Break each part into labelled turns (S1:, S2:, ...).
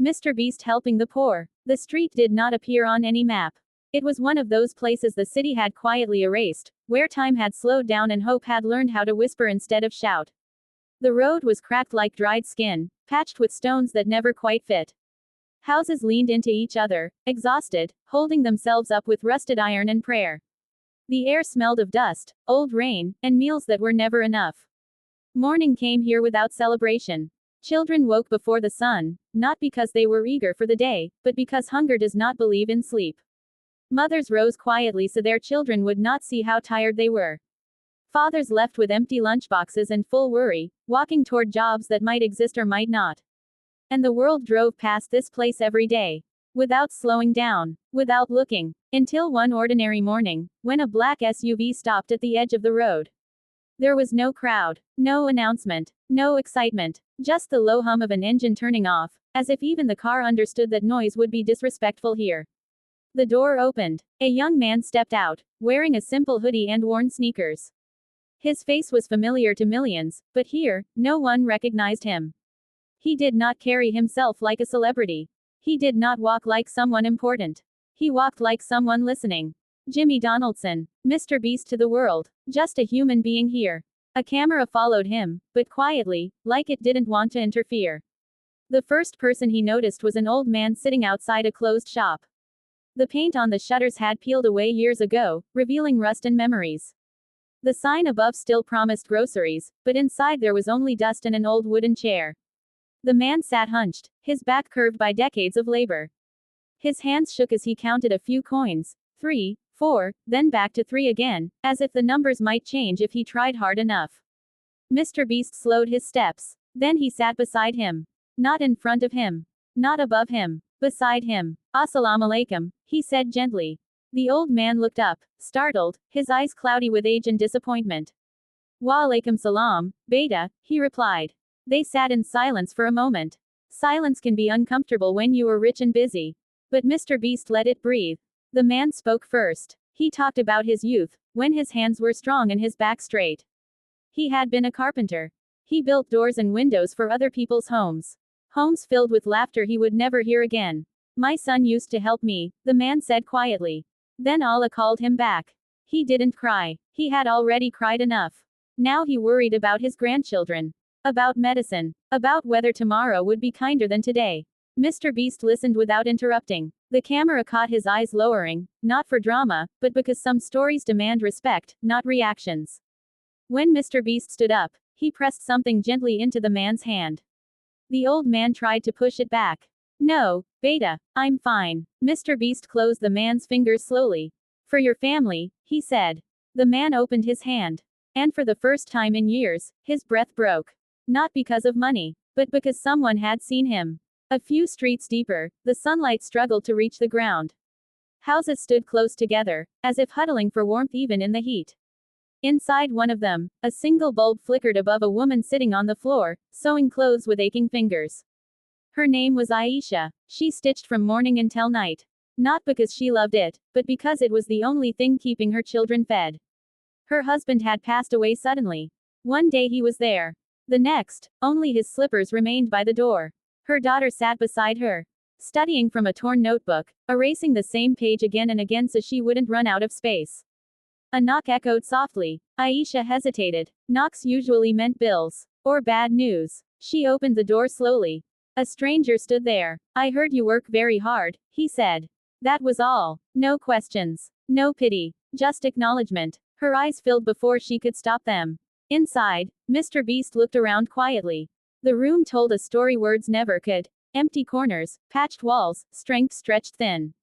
S1: MrBeast helping the poor. The street did not appear on any map. It was one of those places the city had quietly erased, where time had slowed down and hope had learned how to whisper instead of shout. The road was cracked like dried skin, patched with stones that never quite fit. Houses leaned into each other, exhausted, holding themselves up with rusted iron and prayer. The air smelled of dust, old rain, and meals that were never enough. Morning came here without celebration. Children woke before the sun, not because they were eager for the day, but because hunger does not believe in sleep. Mothers rose quietly so their children would not see how tired they were. Fathers left with empty lunchboxes and full worry, walking toward jobs that might exist or might not. And the world drove past this place every day, without slowing down, without looking, until one ordinary morning, when a black SUV stopped at the edge of the road. There was no crowd, no announcement, no excitement, just the low hum of an engine turning off, as if even the car understood that noise would be disrespectful here. The door opened. A young man stepped out, wearing a simple hoodie and worn sneakers. His face was familiar to millions, but here, no one recognized him. He did not carry himself like a celebrity. He did not walk like someone important. He walked like someone listening. Jimmy Donaldson, MrBeast to the world, just a human being here. A camera followed him, but quietly, like it didn't want to interfere. The first person he noticed was an old man sitting outside a closed shop. The paint on the shutters had peeled away years ago, revealing rust and memories. The sign above still promised groceries, but inside there was only dust and an old wooden chair. The man sat hunched, his back curved by decades of labor. His hands shook as he counted a few coins, 3, 4, then back to 3 again, as if the numbers might change if he tried hard enough. MrBeast slowed his steps. Then he sat beside him. Not in front of him. Not above him. Beside him. Assalamu alaikum, he said gently. The old man looked up, startled, his eyes cloudy with age and disappointment. Wa alaikum salam, beta, he replied. They sat in silence for a moment. Silence can be uncomfortable when you are rich and busy. But MrBeast let it breathe. The man spoke first. He talked about his youth, when his hands were strong and his back straight. He had been a carpenter. He built doors and windows for other people's homes. Homes filled with laughter he would never hear again. My son used to help me, the man said quietly. Then Allah called him back. He didn't cry. He had already cried enough. Now he worried about his grandchildren. About medicine. About whether tomorrow would be kinder than today. MrBeast listened without interrupting. The camera caught his eyes lowering, not for drama, but because some stories demand respect, not reactions. When MrBeast stood up, he pressed something gently into the man's hand. The old man tried to push it back. No, beta, I'm fine. MrBeast closed the man's fingers slowly. For your family, he said. The man opened his hand. And for the first time in years, his breath broke. Not because of money, but because someone had seen him. A few streets deeper, the sunlight struggled to reach the ground. Houses stood close together, as if huddling for warmth even in the heat. Inside one of them, a single bulb flickered above a woman sitting on the floor, sewing clothes with aching fingers. Her name was Aisha. She stitched from morning until night. Not because she loved it, but because it was the only thing keeping her children fed. Her husband had passed away suddenly. One day he was there. The next, only his slippers remained by the door. Her daughter sat beside her, studying from a torn notebook, erasing the same page again and again so she wouldn't run out of space. A knock echoed softly. Aisha hesitated. Knocks usually meant bills. Or bad news. She opened the door slowly. A stranger stood there. I heard you work very hard, he said. That was all. No questions. No pity. Just acknowledgement. Her eyes filled before she could stop them. Inside, MrBeast looked around quietly. The room told a story words never could. Empty corners, patched walls, strength stretched thin.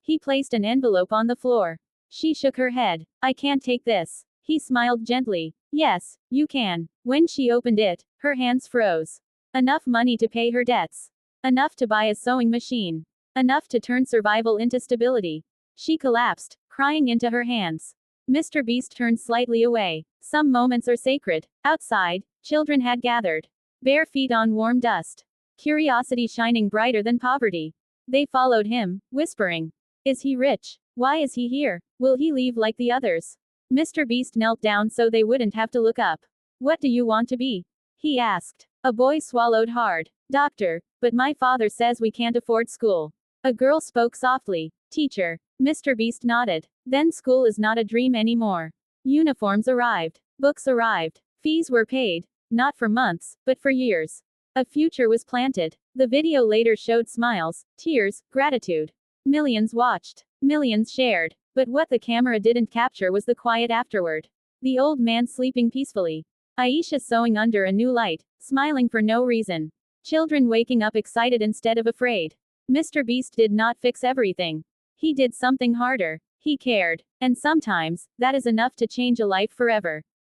S1: He placed an envelope on the floor. She shook her head. I can't take this. He smiled gently. Yes, you can. When she opened it, her hands froze. Enough money to pay her debts. Enough to buy a sewing machine. Enough to turn survival into stability. She collapsed, crying into her hands. MrBeast turned slightly away. Some moments are sacred. Outside, children had gathered. Bare feet on warm dust. Curiosity shining brighter than poverty. They followed him, whispering. Is he rich? Why is he here? Will he leave like the others? MrBeast knelt down so they wouldn't have to look up. What do you want to be? He asked. A boy swallowed hard. Doctor, but my father says we can't afford school. A girl spoke softly. Teacher. MrBeast nodded. Then school is not a dream anymore. Uniforms arrived. Books arrived. Fees were paid. Not for months, but for years. A future was planted. The video later showed smiles, tears, gratitude. Millions watched. Millions shared. But what the camera didn't capture was the quiet afterward. The old man sleeping peacefully. Aisha sewing under a new light, smiling for no reason. Children waking up excited instead of afraid. MrBeast did not fix everything. He did something harder. He cared. And sometimes, that is enough to change a life forever.